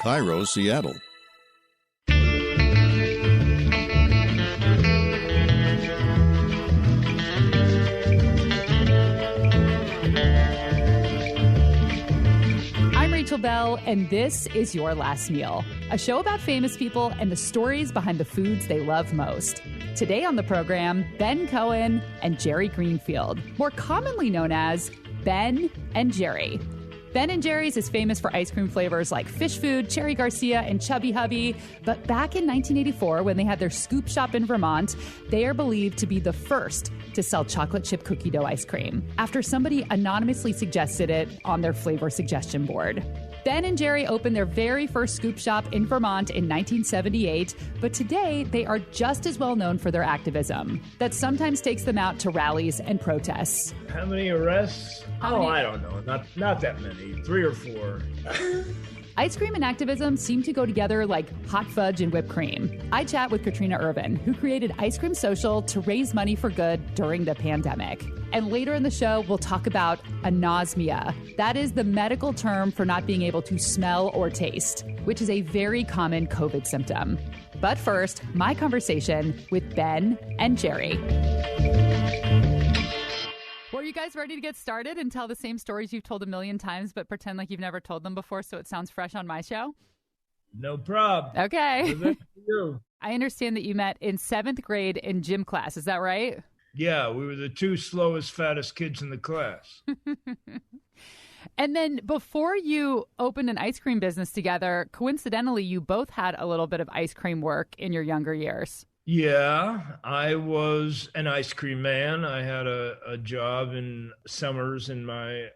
Cairo, Seattle. I'm Rachel Bell, and this is Your Last Meal, a show about famous people and the stories behind the foods they love most. Today on the program, Ben Cohen and Jerry Greenfield, more commonly known as Ben and Jerry. Ben & Jerry's is famous for ice cream flavors like Fish Food, Cherry Garcia, and Chubby Hubby. But back in 1984, when they had their scoop shop in Vermont, they are believed to be the first to sell chocolate chip cookie dough ice cream, after somebody anonymously suggested it on their flavor suggestion board. Ben & Jerry opened their very first scoop shop in Vermont in 1978, but today they are just as well known for their activism that sometimes takes them out to rallies and protests. How many arrests? I don't know. Not that many. 3 or 4. Ice cream and activism seem to go together like hot fudge and whipped cream. I chat with Katrina Irvin, who created Ice Cream Social to raise money for good during the pandemic. And later in the show, we'll talk about anosmia. That is the medical term for not being able to smell or taste, which is a very common COVID symptom. But first, my conversation with Ben and Jerry. Were you guys ready to get started and tell the same stories you've told a million times, but pretend like you've never told them before so it sounds fresh on my show? No problem. Okay. I understand that you met in 7th grade in gym class. Is that right? Yeah, we were the 2 slowest, fattest kids in the class. And then before you opened an ice cream business together, coincidentally, you both had a little bit of ice cream work in your younger years. Yeah, I was an ice cream man. I had a job in summers in my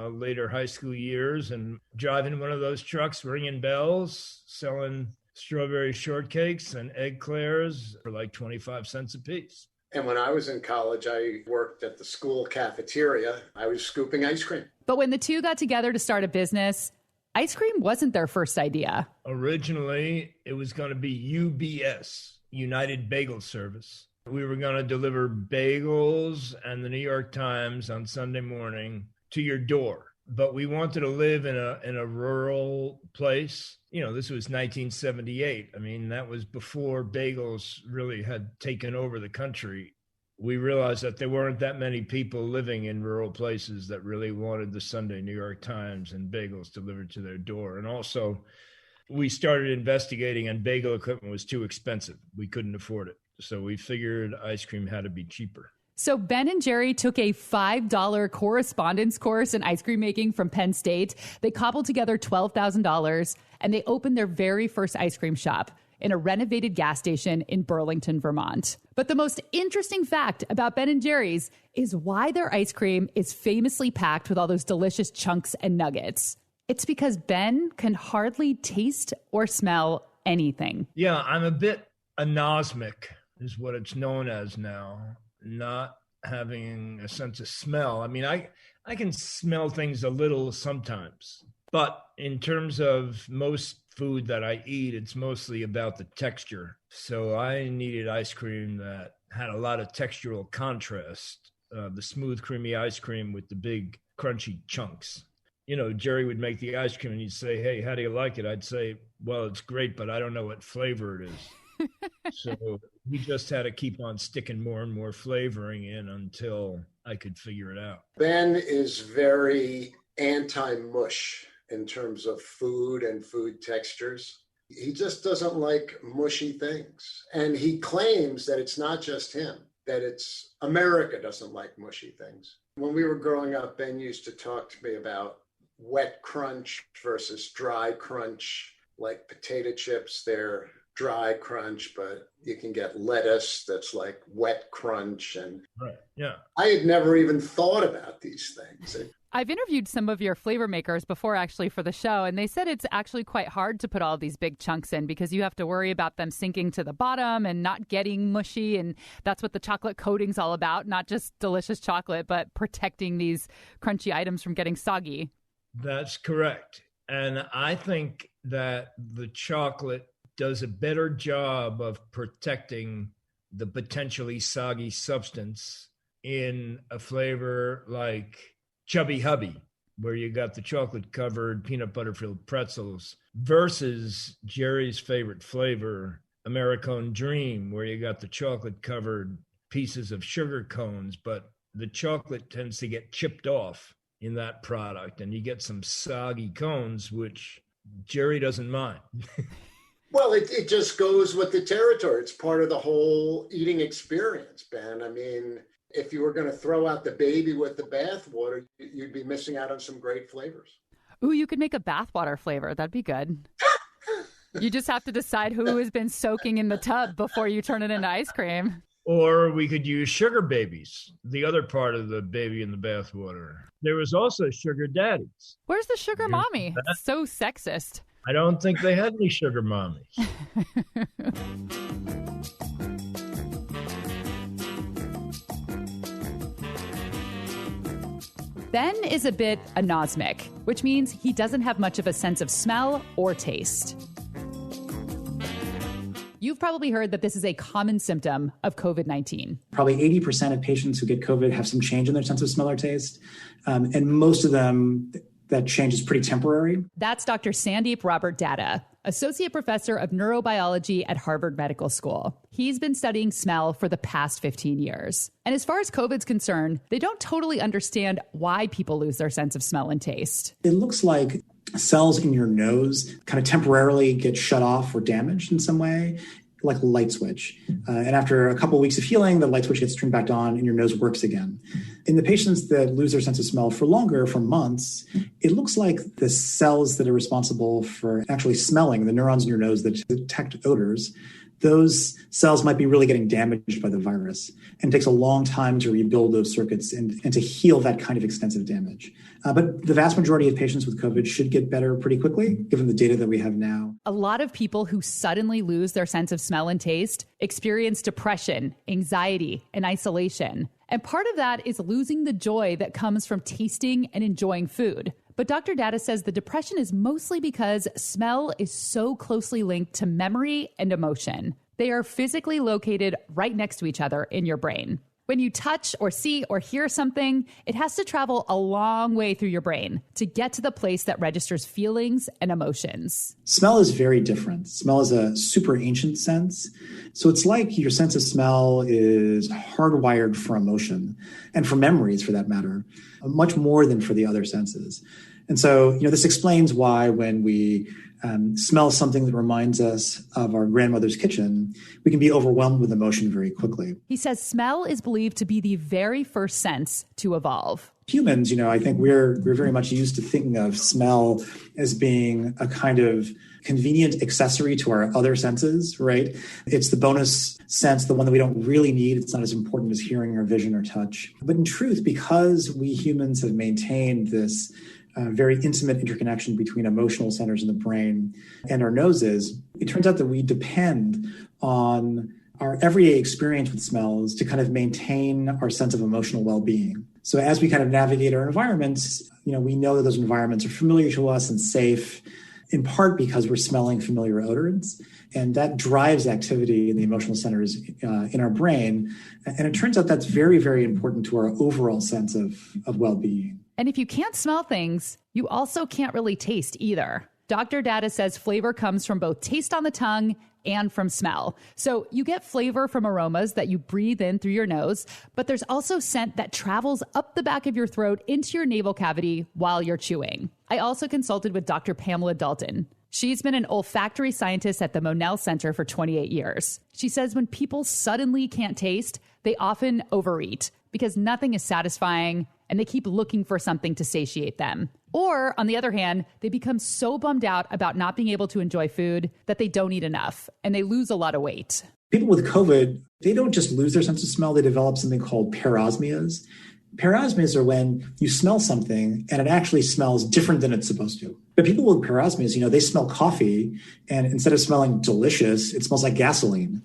later high school years and driving one of those trucks, ringing bells, selling strawberry shortcakes and egg eclairs for like 25 cents a piece. And when I was in college, I worked at the school cafeteria. I was scooping ice cream. But when the two got together to start a business, ice cream wasn't their first idea. Originally, it was going to be UBS, United Bagel Service. We were going to deliver bagels and the New York Times on Sunday morning to your door. But we wanted to live in a rural place. You know, this was 1978. I mean, that was before bagels really had taken over the country. We realized that there weren't that many people living in rural places that really wanted the Sunday New York Times and bagels delivered to their door. And also, we started investigating, and bagel equipment was too expensive. We couldn't afford it. So we figured ice cream had to be cheaper. So Ben and Jerry took a $5 correspondence course in ice cream making from Penn State. They cobbled together $12,000, and they opened their very first ice cream shop in a renovated gas station in Burlington, Vermont. But the most interesting fact about Ben and Jerry's is why their ice cream is famously packed with all those delicious chunks and nuggets. It's because Ben can hardly taste or smell anything. Yeah, I'm a bit anosmic, is what it's known as now. Not having a sense of smell. I mean, I can smell things a little sometimes, but in terms of most food that I eat, it's mostly about the texture. So I needed ice cream that had a lot of textural contrast, the smooth, creamy ice cream with the big, crunchy chunks. You know, Jerry would make the ice cream and he'd say, "Hey, how do you like it?" I'd say, "Well, it's great, but I don't know what flavor it is." So we just had to keep on sticking more and more flavoring in until I could figure it out. Ben is very anti-mush in terms of food and food textures. He just doesn't like mushy things. And he claims that it's not just him, that it's America doesn't like mushy things. When we were growing up, Ben used to talk to me about wet crunch versus dry crunch, like potato chips. They're dry crunch, but you can get lettuce that's like wet crunch. And right. Yeah, I had never even thought about these things. I've interviewed some of your flavor makers before actually for the show, and they said it's actually quite hard to put all these big chunks in because you have to worry about them sinking to the bottom and not getting mushy. And that's what the chocolate coating's all about, not just delicious chocolate, but protecting these crunchy items from getting soggy. That's correct. And I think that the chocolate does a better job of protecting the potentially soggy substance in a flavor like Chubby Hubby, where you got the chocolate-covered peanut butter-filled pretzels versus Jerry's favorite flavor, Americone Dream, where you got the chocolate covered pieces of sugar cones, but the chocolate tends to get chipped off in that product and you get some soggy cones, which Jerry doesn't mind. Well, it just goes with the territory. It's part of the whole eating experience, Ben. I mean, if you were going to throw out the baby with the bathwater, you'd be missing out on some great flavors. Ooh, you could make a bathwater flavor. That'd be good. You just have to decide who has been soaking in the tub before you turn it into ice cream. Or we could use sugar babies, the other part of the baby in the bathwater. There was also sugar daddies. Where's the sugar mommy? So sexist. I don't think they had any sugar mommies. Ben is a bit anosmic, which means he doesn't have much of a sense of smell or taste. You've probably heard that this is a common symptom of COVID-19. Probably 80% of patients who get COVID have some change in their sense of smell or taste. And most of them, that change is pretty temporary. That's Dr. Sandeep Robert Datta, associate professor of neurobiology at Harvard Medical School. He's been studying smell for the past 15 years. And as far as COVID's concerned, they don't totally understand why people lose their sense of smell and taste. It looks like cells in your nose kind of temporarily get shut off or damaged in some way, like a light switch. And after a couple of weeks of healing, the light switch gets turned back on and your nose works again. In the patients that lose their sense of smell for longer, for months, it looks like the cells that are responsible for actually smelling, the neurons in your nose that detect odors, those cells might be really getting damaged by the virus. And it takes a long time to rebuild those circuits and to heal that kind of extensive damage. But the vast majority of patients with COVID should get better pretty quickly, given the data that we have now. A lot of people who suddenly lose their sense of smell and taste experience depression, anxiety, and isolation. And part of that is losing the joy that comes from tasting and enjoying food. But Dr. Datta says the depression is mostly because smell is so closely linked to memory and emotion. They are physically located right next to each other in your brain. When you touch or see or hear something, it has to travel a long way through your brain to get to the place that registers feelings and emotions. Smell is very different. Smell is a super ancient sense. So it's like your sense of smell is hardwired for emotion and for memories, for that matter, much more than for the other senses. And so, this explains why when we smell something that reminds us of our grandmother's kitchen, we can be overwhelmed with emotion very quickly. He says smell is believed to be the very first sense to evolve. Humans, I think we're very much used to thinking of smell as being a kind of convenient accessory to our other senses, right? It's the bonus sense, the one that we don't really need. It's not as important as hearing or vision or touch. But in truth, because we humans have maintained this very intimate interconnection between emotional centers in the brain and our noses, it turns out that we depend on our everyday experience with smells to kind of maintain our sense of emotional well-being. So as we kind of navigate our environments, we know that those environments are familiar to us and safe, in part because we're smelling familiar odorants. And that drives activity in the emotional centers in our brain. And it turns out that's very, very important to our overall sense of well-being. And if you can't smell things, you also can't really taste either. Dr. Datta says flavor comes from both taste on the tongue and from smell. So you get flavor from aromas that you breathe in through your nose, but there's also scent that travels up the back of your throat into your nasal cavity while you're chewing. I also consulted with Dr. Pamela Dalton. She's been an olfactory scientist at the Monell Center for 28 years. She says when people suddenly can't taste, they often overeat because nothing is satisfying and they keep looking for something to satiate them. Or, on the other hand, they become so bummed out about not being able to enjoy food that they don't eat enough and they lose a lot of weight. People with COVID, they don't just lose their sense of smell, they develop something called parosmias. Parosmias are when you smell something and it actually smells different than it's supposed to. But people with parosmias, they smell coffee and instead of smelling delicious, it smells like gasoline.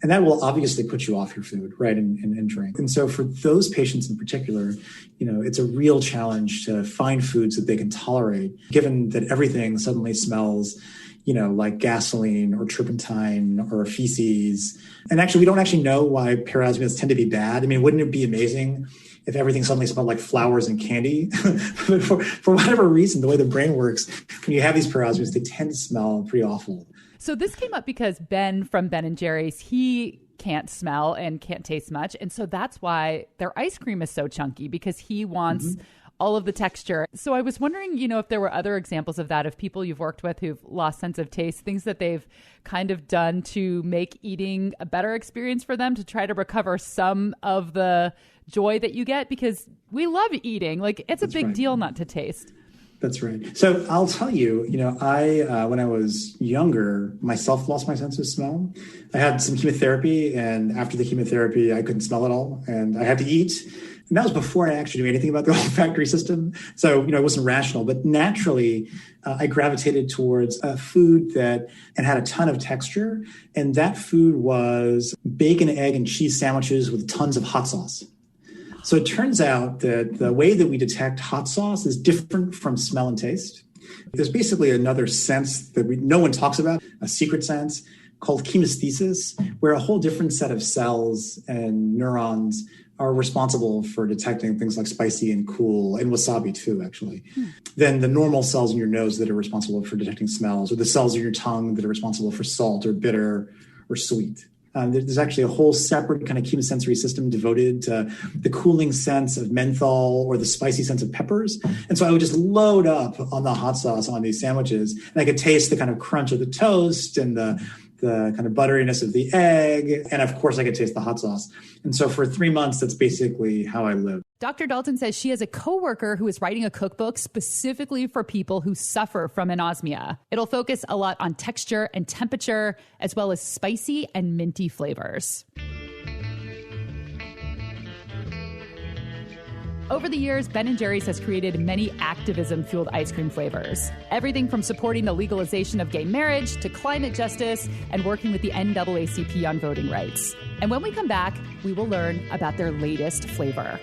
And that will obviously put you off your food, right, and drink. And so for those patients in particular, it's a real challenge to find foods that they can tolerate, given that everything suddenly smells, like gasoline or turpentine or feces. And actually, we don't actually know why parosmias tend to be bad. I mean, wouldn't it be amazing if everything suddenly smelled like flowers and candy. But for whatever reason, the way the brain works, when you have these peri-osmoses, they tend to smell pretty awful. So this came up because Ben from Ben & Jerry's, he can't smell and can't taste much. And so that's why their ice cream is so chunky, because he wants all of the texture. So I was wondering, if there were other examples of that, of people you've worked with who've lost sense of taste, things that they've kind of done to make eating a better experience for them, to try to recover some of the joy that you get, because we love eating. Like, it's a big deal not to taste. That's right. So I'll tell you, I, when I was younger, myself lost my sense of smell. I had some chemotherapy, and after the chemotherapy, I couldn't smell at all, and I had to eat. And that was before I actually knew anything about the olfactory system. So, it wasn't rational, but naturally, I gravitated towards a food that had a ton of texture. And that food was bacon, egg, and cheese sandwiches with tons of hot sauce. So it turns out that the way that we detect hot sauce is different from smell and taste. There's basically another sense that no one talks about, a secret sense called chemesthesis, where a whole different set of cells and neurons are responsible for detecting things like spicy and cool, and wasabi too, actually, than the normal cells in your nose that are responsible for detecting smells, or the cells in your tongue that are responsible for salt or bitter or sweet. There's actually a whole separate kind of chemosensory system devoted to the cooling sense of menthol or the spicy sense of peppers. And so I would just load up on the hot sauce on these sandwiches, and I could taste the kind of crunch of the toast and the kind of butteriness of the egg. And of course, I could taste the hot sauce. And so for 3 months, that's basically how I lived. Dr. Dalton says she has a coworker who is writing a cookbook specifically for people who suffer from anosmia. It'll focus a lot on texture and temperature, as well as spicy and minty flavors. Over the years, Ben & Jerry's has created many activism-fueled ice cream flavors. Everything from supporting the legalization of gay marriage to climate justice and working with the NAACP on voting rights. And when we come back, we will learn about their latest flavor.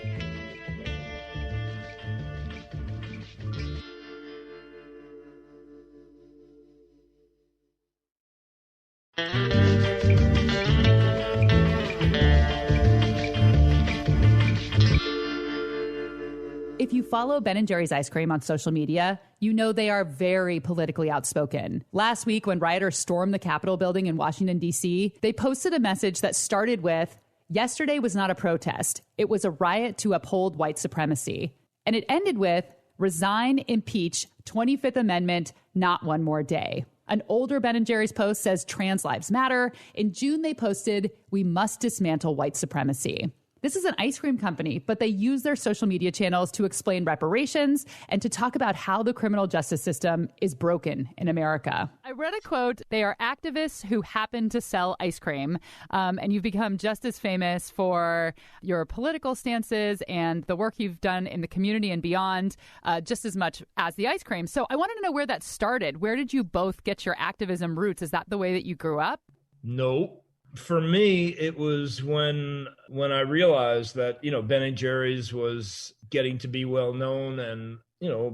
If you follow Ben & Jerry's ice cream on social media, you know they are very politically outspoken. Last week, when rioters stormed the Capitol building in Washington, D.C., they posted a message that started with, "Yesterday was not a protest. It was a riot to uphold white supremacy." And it ended with, "Resign, impeach, 25th Amendment, not one more day." An older Ben & Jerry's post says trans lives matter. In June, they posted, "We must dismantle white supremacy." This is an ice cream company, but they use their social media channels to explain reparations and to talk about how the criminal justice system is broken in America. I read a quote, "They are activists who happen to sell ice cream." And you've become just as famous for your political stances and the work you've done in the community and beyond, just as much as the ice cream. So I wanted to know where that started. Where did you both get your activism roots? Is that the way that you grew up? No. For me, it was when I realized that, Ben & Jerry's was getting to be well known, and,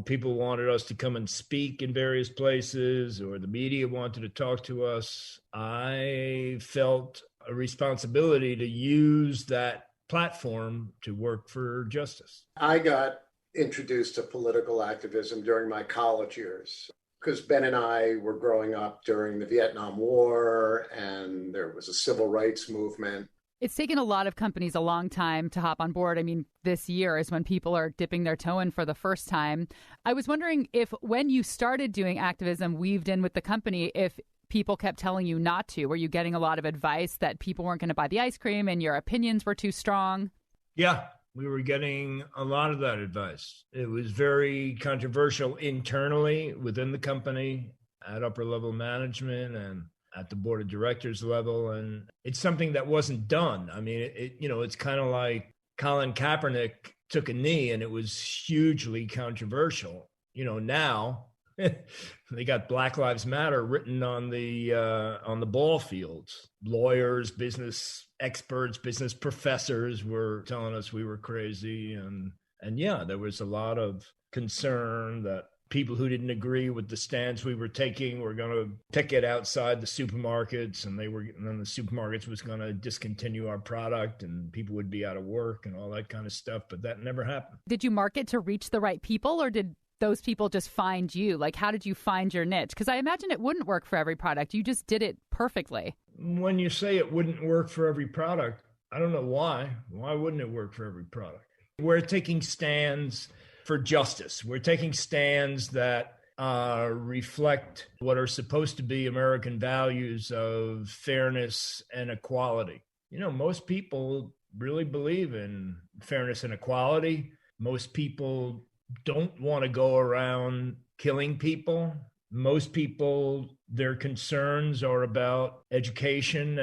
people wanted us to come and speak in various places, or the media wanted to talk to us. I felt a responsibility to use that platform to work for justice. I got introduced to political activism during my college years, because Ben and I were growing up during the Vietnam War, and there was a civil rights movement. It's taken a lot of companies a long time to hop on board. I mean, this year is when people are dipping their toe in for the first time. I was wondering if when you started doing activism weaved in with the company, if people kept telling you not to. Were you getting a lot of advice that people weren't going to buy the ice cream and your opinions were too strong? Yeah. We were getting a lot of that advice. It was very controversial internally within the company, at upper level management and at the board of directors level. And it's something that wasn't done. I mean, it's kind of like Colin Kaepernick took a knee and it was hugely controversial. Now they got Black Lives Matter written on the ball fields. Lawyers, business experts, business professors were telling us we were crazy. And yeah, there was a lot of concern that people who didn't agree with the stance we were taking were going to picket outside the supermarkets, and then the supermarkets was going to discontinue our product and people would be out of work and all that kind of stuff. But that never happened. Did you market to reach the right people, or did those people just find you? Like, how did you find your niche? Because I imagine it wouldn't work for every product. You just did it perfectly. When you say it wouldn't work for every product, I don't know why. Why wouldn't it work for every product? We're taking stands for justice. We're taking stands that reflect what are supposed to be American values of fairness and equality. You know, most people really believe in fairness and equality. Most people don't want to go around killing people. Most people, their concerns are about education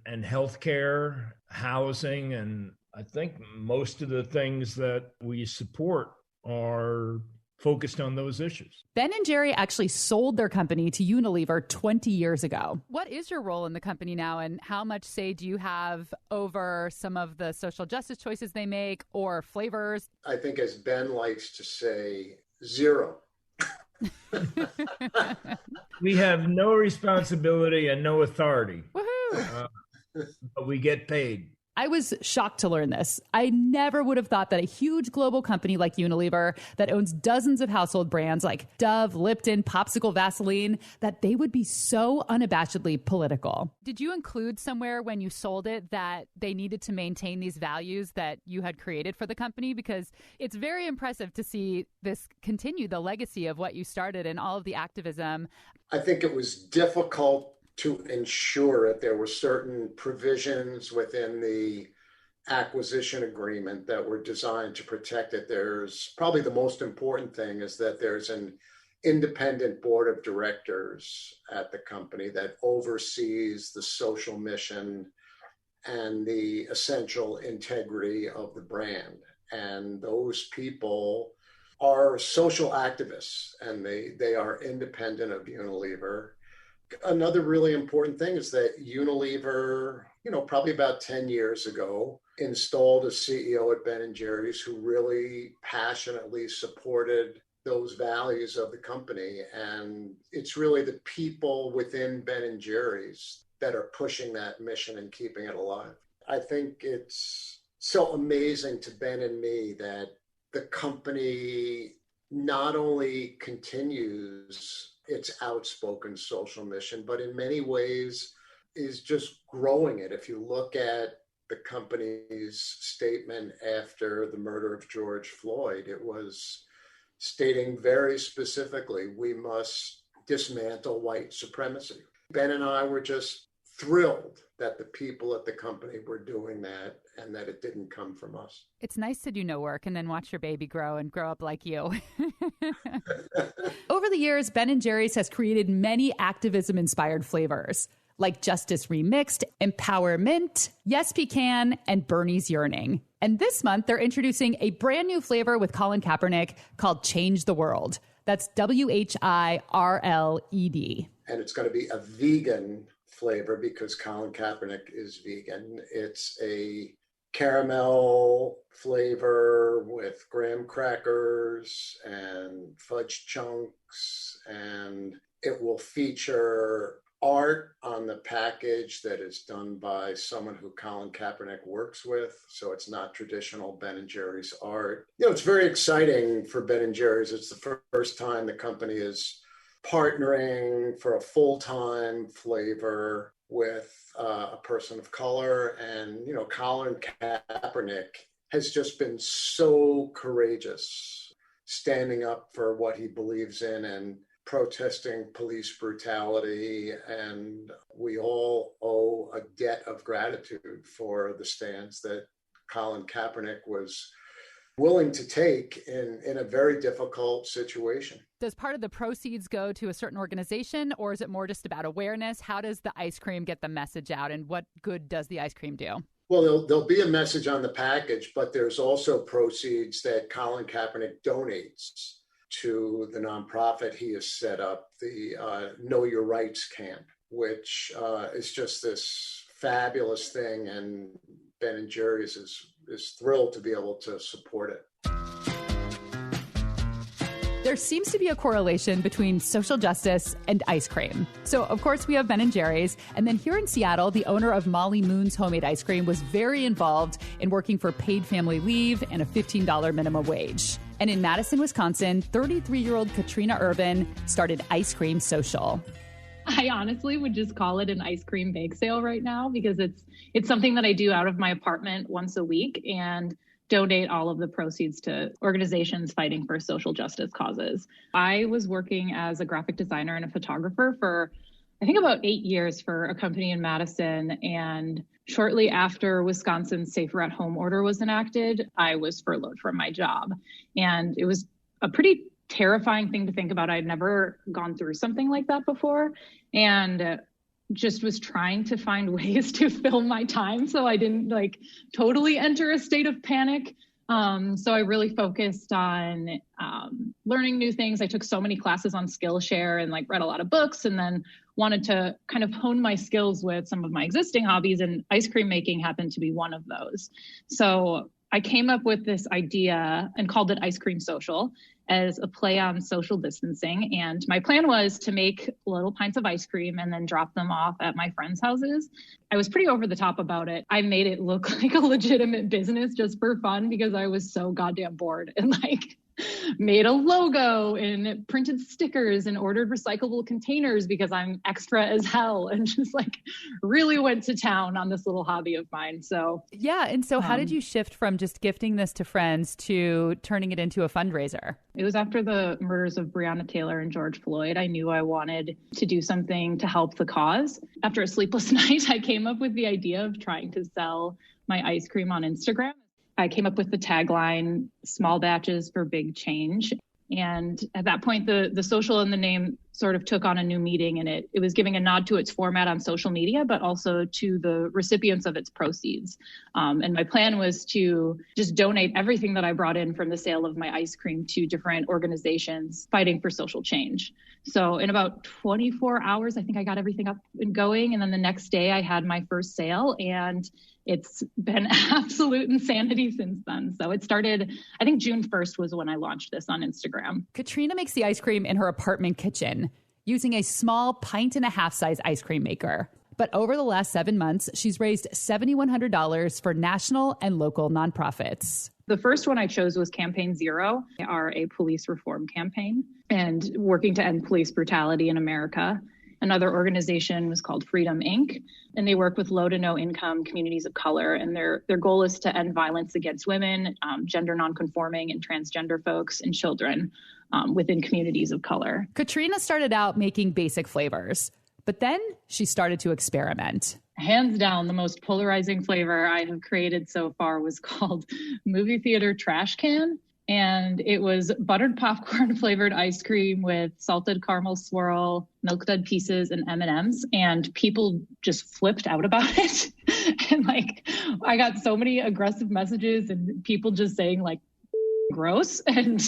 and healthcare, housing, and I think most of the things that we support are focused on those issues. Ben and Jerry actually sold their company to Unilever 20 years ago. What is your role in the company now, and how much say do you have over some of the social justice choices they make or flavors? I think, as Ben likes to say, zero. We have no responsibility and no authority. Woohoo! But we get paid. I was shocked to learn this. I never would have thought that a huge global company like Unilever that owns dozens of household brands like Dove, Lipton, Popsicle, Vaseline, that they would be so unabashedly political. Did you include somewhere when you sold it that they needed to maintain these values that you had created for the company? Because it's very impressive to see this continue, the legacy of what you started and all of the activism. I think it was difficult to ensure that there were certain provisions within the acquisition agreement that were designed to protect it. There's probably the most important thing is that there's an independent board of directors at the company that oversees the social mission and the essential integrity of the brand. And those people are social activists, and they are independent of Unilever. Another really important thing is that Unilever, probably about 10 years ago, installed a CEO at Ben & Jerry's who really passionately supported those values of the company. And it's really the people within Ben & Jerry's that are pushing that mission and keeping it alive. I think it's so amazing to Ben and me that the company not only continues its outspoken social mission, but in many ways is just growing it. If you look at the company's statement after the murder of George Floyd, it was stating very specifically, we must dismantle white supremacy. Ben and I were just thrilled that the people at the company were doing that and that it didn't come from us. It's nice to do no work and then watch your baby grow and grow up like you. Over the years, Ben & Jerry's has created many activism-inspired flavors, like Justice Remixed, Empower Mint, Yes Pecan, and Bernie's Yearning. And this month, they're introducing a brand new flavor with Colin Kaepernick called Change the World. That's WHIRLED. And it's going to be a vegan flavor because Colin Kaepernick is vegan. It's a caramel flavor with graham crackers and fudge chunks, and it will feature art on the package that is done by someone who Colin Kaepernick works with. So it's not traditional Ben & Jerry's art. It's very exciting for Ben & Jerry's. It's the first time the company is partnering for a full-time flavor with a person of color. And, Colin Kaepernick has just been so courageous, standing up for what he believes in and protesting police brutality. And we all owe a debt of gratitude for the stance that Colin Kaepernick was willing to take in a very difficult situation. Does part of the proceeds go to a certain organization, or is it more just about awareness? How does the ice cream get the message out, and what good does the ice cream do? Well, there'll be a message on the package, but there's also proceeds that Colin Kaepernick donates to the nonprofit he has set up, the Know Your Rights Camp, which is just this fabulous thing, and Ben & Jerry's is thrilled to be able to support it. There seems to be a correlation between social justice and ice cream. So, of course, we have Ben & Jerry's. And then here in Seattle, the owner of Molly Moon's Homemade Ice Cream was very involved in working for paid family leave and a $15 minimum wage. And in Madison, Wisconsin, 33-year-old Katrina Urban started Ice Cream Social. I honestly would just call it an ice cream bake sale right now because it's something that I do out of my apartment once a week and donate all of the proceeds to organizations fighting for social justice causes. I was working as a graphic designer and a photographer for, I think, about 8 years for a company in Madison. And shortly after Wisconsin's Safer at Home order was enacted, I was furloughed from my job. And it was a pretty terrifying thing to think about. I'd never gone through something like that before. And just was trying to find ways to fill my time so I didn't totally enter a state of panic. So I really focused on learning new things. I took so many classes on Skillshare and read a lot of books, and then wanted to kind of hone my skills with some of my existing hobbies, and ice cream making happened to be one of those. So I came up with this idea and called it Ice Cream Social as a play on social distancing. And my plan was to make little pints of ice cream and then drop them off at my friends' houses. I was pretty over the top about it. I made it look like a legitimate business just for fun because I was so goddamn bored, and made a logo and printed stickers and ordered recyclable containers because I'm extra as hell, and just really went to town on this little hobby of mine. So yeah. And so how did you shift from just gifting this to friends to turning it into a fundraiser? It was after the murders of Breonna Taylor and George Floyd. I knew I wanted to do something to help the cause. After a sleepless night, I came up with the idea of trying to sell my ice cream on Instagram. I came up with the tagline, small batches for big change. And at that point, the social and the name sort of took on a new meaning, and it was giving a nod to its format on social media, but also to the recipients of its proceeds. And my plan was to just donate everything that I brought in from the sale of my ice cream to different organizations fighting for social change. So in about 24 hours, I think I got everything up and going. And then the next day I had my first sale, and it's been absolute insanity since then. So it started, I think June 1st was when I launched this on Instagram. Katrina makes the ice cream in her apartment kitchen using a small 1.5-pint size ice cream maker. But over the last 7 months, she's raised $7,100 for national and local nonprofits. The first one I chose was Campaign Zero. They are a police reform campaign and working to end police brutality in America. Another organization was called Freedom Inc., and they work with low to no income communities of color. And their goal is to end violence against women, gender nonconforming and transgender folks, and children within communities of color. Katrina started out making basic flavors, but then she started to experiment. Hands down, the most polarizing flavor I have created so far was called Movie Theater Trash Can. And it was buttered popcorn flavored ice cream with salted caramel swirl, Milk Dud pieces, and M&Ms. And people just flipped out about it. And I got so many aggressive messages and people just saying gross. And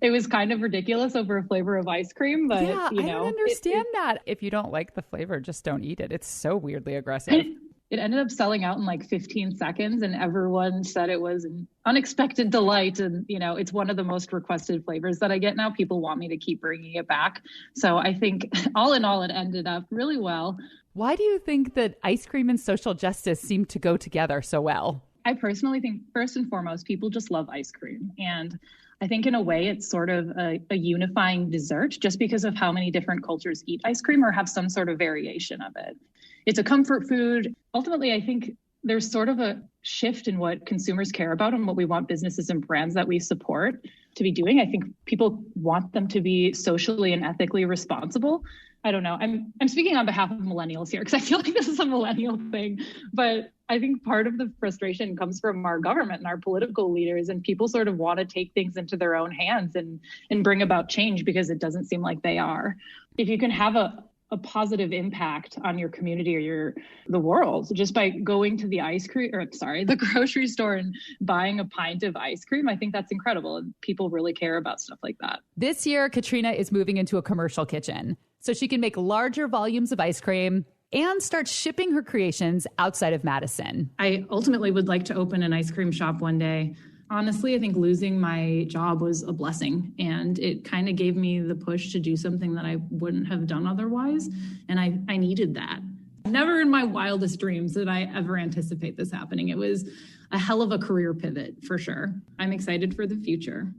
it was kind of ridiculous over a flavor of ice cream. But yeah, I don't understand that. If you don't like the flavor, just don't eat it. It's so weirdly aggressive. It ended up selling out in 15 seconds, and everyone said it was an unexpected delight. And, it's one of the most requested flavors that I get now. People want me to keep bringing it back. So I think all in all, it ended up really well. Why do you think that ice cream and social justice seem to go together so well? I personally think, first and foremost, people just love ice cream. And I think in a way it's sort of a unifying dessert just because of how many different cultures eat ice cream or have some sort of variation of it. It's a comfort food. Ultimately, I think there's sort of a shift in what consumers care about and what we want businesses and brands that we support to be doing. I think people want them to be socially and ethically responsible. I don't know. I'm speaking on behalf of millennials here because I feel like this is a millennial thing. But I think part of the frustration comes from our government and our political leaders, and people sort of want to take things into their own hands and bring about change because it doesn't seem like they are. If you can have a positive impact on your community or the world just by going to the grocery store and buying a pint of ice cream, I think that's incredible. And people really care about stuff like that. This year, Katrina is moving into a commercial kitchen so she can make larger volumes of ice cream and start shipping her creations outside of Madison. I ultimately would like to open an ice cream shop one day Honestly, I think losing my job was a blessing, and it kind of gave me the push to do something that I wouldn't have done otherwise. And I needed that. Never in my wildest dreams did I ever anticipate this happening. It was a hell of a career pivot for sure. I'm excited for the future.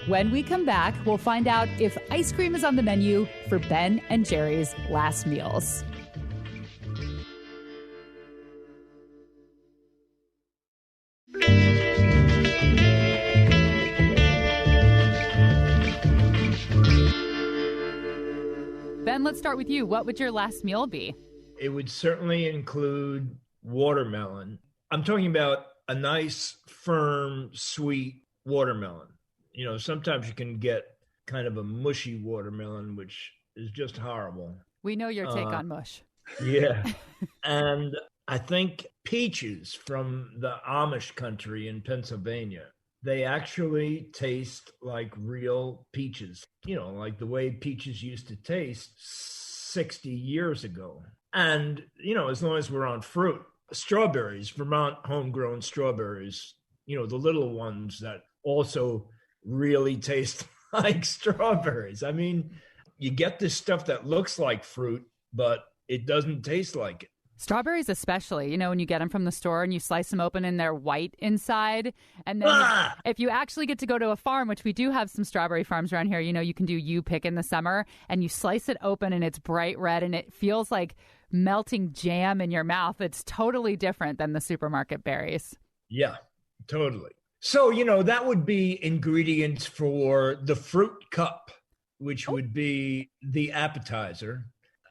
When we come back, we'll find out if ice cream is on the menu for Ben and Jerry's last meals. Ben, let's start with you. What would your last meal be? It would certainly include watermelon. I'm talking about a nice, firm, sweet watermelon. You know, sometimes you can get kind of a mushy watermelon, which is just horrible. We know your take on mush. Yeah. And I think peaches from the Amish country in Pennsylvania, they actually taste like real peaches, you know, like the way peaches used to taste 60 years ago. And, you know, as long as we're on fruit, strawberries, Vermont homegrown strawberries, you know, the little ones that also really taste like strawberries. I mean, you get this stuff that looks like fruit, but it doesn't taste like it. Strawberries especially, you know, when you get them from the store and you slice them open and they're white inside. And then if you actually get to go to a farm, which we do have some strawberry farms around here, you know, you can do you-pick in the summer and you slice it open and it's bright red and it feels like melting jam in your mouth. It's totally different than the supermarket berries. Yeah, totally. So, you know, that would be ingredients for the fruit cup, which would be the appetizer.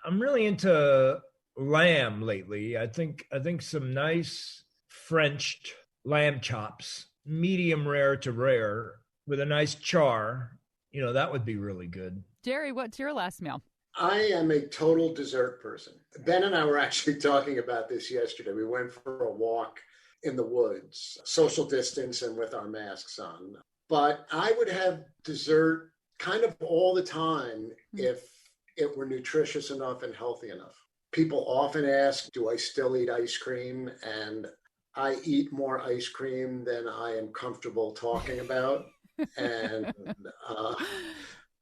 I'm really into lamb lately. I think some nice Frenched lamb chops, medium rare to rare, with a nice char. You know, that would be really good. Jerry, what's your last meal? I am a total dessert person. Ben and I were actually talking about this yesterday. We went for a walk in the woods, social distance and with our masks on. But I would have dessert kind of all the time if it were nutritious enough and healthy enough. People often ask, do I still eat ice cream? And I eat more ice cream than I am comfortable talking about. And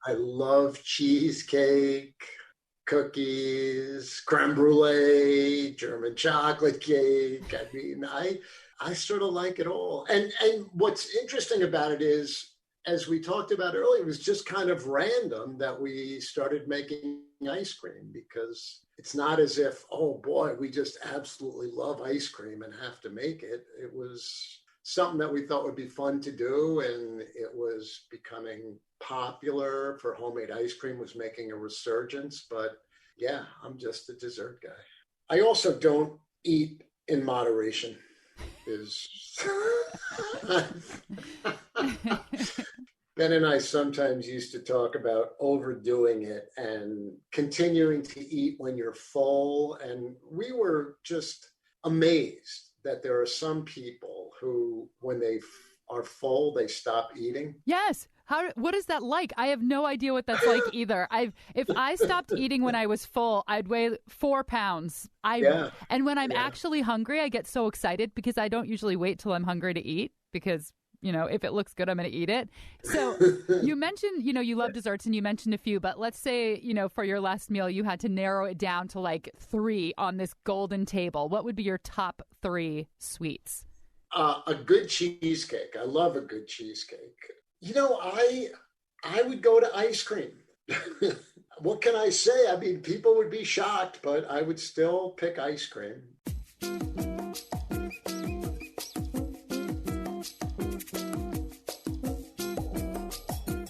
I love cheesecake, cookies, creme brulee, German chocolate cake. I mean, I sort of like it all. And what's interesting about it is, as we talked about earlier, it was just kind of random that we started making ice cream, because it's not as if, oh boy, we just absolutely love ice cream and have to make it. It was something that we thought would be fun to do, and it was becoming popular for homemade ice cream, was making a resurgence. But yeah, I'm just a dessert guy. I also don't eat in moderation. Ben and I sometimes used to talk about overdoing it and continuing to eat when you're full. And we were just amazed that there are some people who, when they are full, they stop eating. Yes. What is that like? I have no idea what that's like either. If I stopped eating when I was full, I'd weigh 4 pounds. And when I'm actually hungry, I get so excited because I don't usually wait till I'm hungry to eat, because, you know, if it looks good, I'm going to eat it. So you mentioned, you know, you love desserts and you mentioned a few, but let's say, you know, for your last meal, you had to narrow it down to like 3 on this golden table. What would be your top 3 sweets? A good cheesecake. I love a good cheesecake. You know, I would go to ice cream. What can I say? I mean, people would be shocked, but I would still pick ice cream.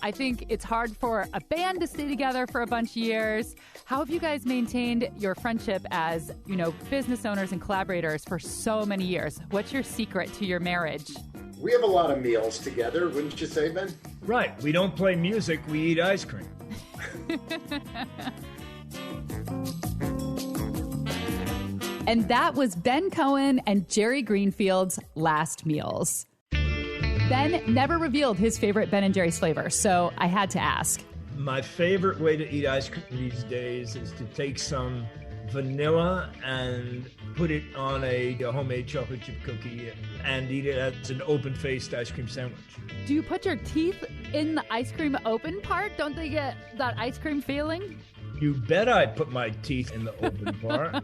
I think it's hard for a band to stay together for a bunch of years. How have you guys maintained your friendship as, you know, business owners and collaborators for so many years? What's your secret to your marriage? We have a lot of meals together, wouldn't you say, Ben? Right. We don't play music. We eat ice cream. And that was Ben Cohen and Jerry Greenfield's last meals. Ben never revealed his favorite Ben & Jerry's flavor, so I had to ask. My favorite way to eat ice cream these days is to take some vanilla and put it on a homemade chocolate chip cookie and eat it as an open-faced ice cream sandwich. Do you put your teeth in the ice cream open part? Don't they get that ice cream feeling? You bet I put my teeth in the open part.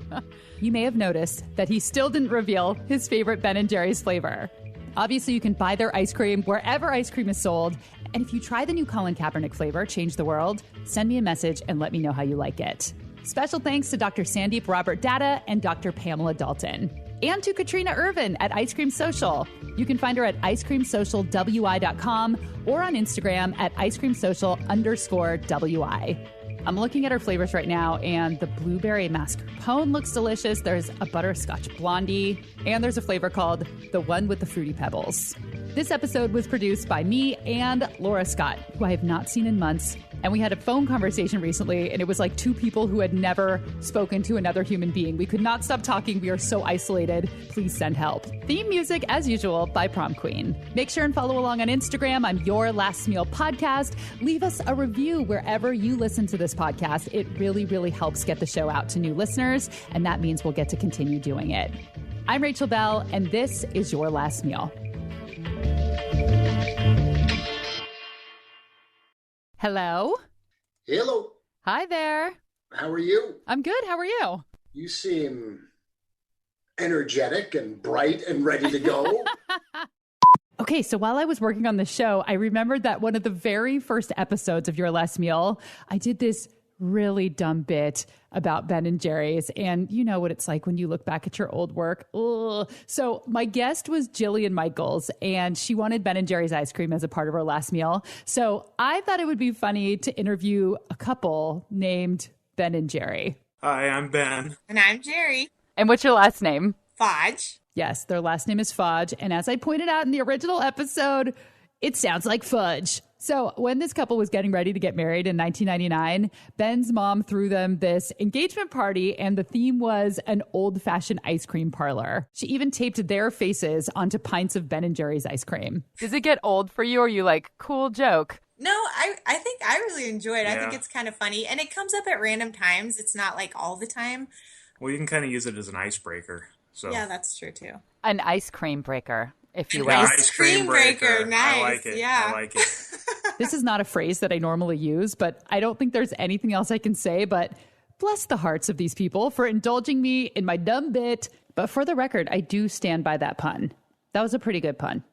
You may have noticed that he still didn't reveal his favorite Ben & Jerry's flavor. Obviously, you can buy their ice cream wherever ice cream is sold. And if you try the new Colin Kaepernick flavor, Change the World, send me a message and let me know how you like it. Special thanks to Dr. Sandeep Robert Datta and Dr. Pamela Dalton. And to Katrina Irvin at Ice Cream Social. You can find her at icecreamsocialwi.com or on Instagram at icecreamsocial_WI. I'm looking at her flavors right now, and the blueberry mascarpone looks delicious. There's a butterscotch blondie, and there's a flavor called the one with the fruity pebbles. This episode was produced by me and Laura Scott, who I have not seen in months. And we had a phone conversation recently, and it was like two people who had never spoken to another human being. We could not stop talking. We are so isolated. Please send help. Theme music, as usual, by Prom Queen. Make sure and follow along on Instagram. I'm Your Last Meal Podcast. Leave us a review wherever you listen to this podcast. It really, really helps get the show out to new listeners, and that means we'll get to continue doing it. I'm Rachel Bell, and this is Your Last Meal. Hello. Hello. Hi there. How are you? I'm good. How are you? You seem energetic and bright and ready to go. Okay, so while I was working on the show, I remembered that one of the very first episodes of Your Last Meal, I did this really dumb bit about Ben & Jerry's. And you know what it's like when you look back at your old work. Ugh. So my guest was Jillian Michaels, and she wanted Ben & Jerry's ice cream as a part of her last meal. So I thought it would be funny to interview a couple named Ben and Jerry. Hi, I'm Ben. And I'm Jerry. And what's your last name? Fudge. Yes, their last name is Fudge. And as I pointed out in the original episode, it sounds like fudge. So when this couple was getting ready to get married in 1999, Ben's mom threw them this engagement party, and the theme was an old-fashioned ice cream parlor. She even taped their faces onto pints of Ben & Jerry's ice cream. Does it get old for you, or are you like, cool joke? No, I think I really enjoy it. Yeah. I think it's kind of funny. And it comes up at random times. It's not like all the time. Well, you can kind of use it as an icebreaker. So. Yeah, that's true too. An ice cream breaker, if you will. Ice cream breaker. Nice. I like it. Yeah. I like it. This is not a phrase that I normally use, but I don't think there's anything else I can say, but bless the hearts of these people for indulging me in my dumb bit. But for the record, I do stand by that pun. That was a pretty good pun.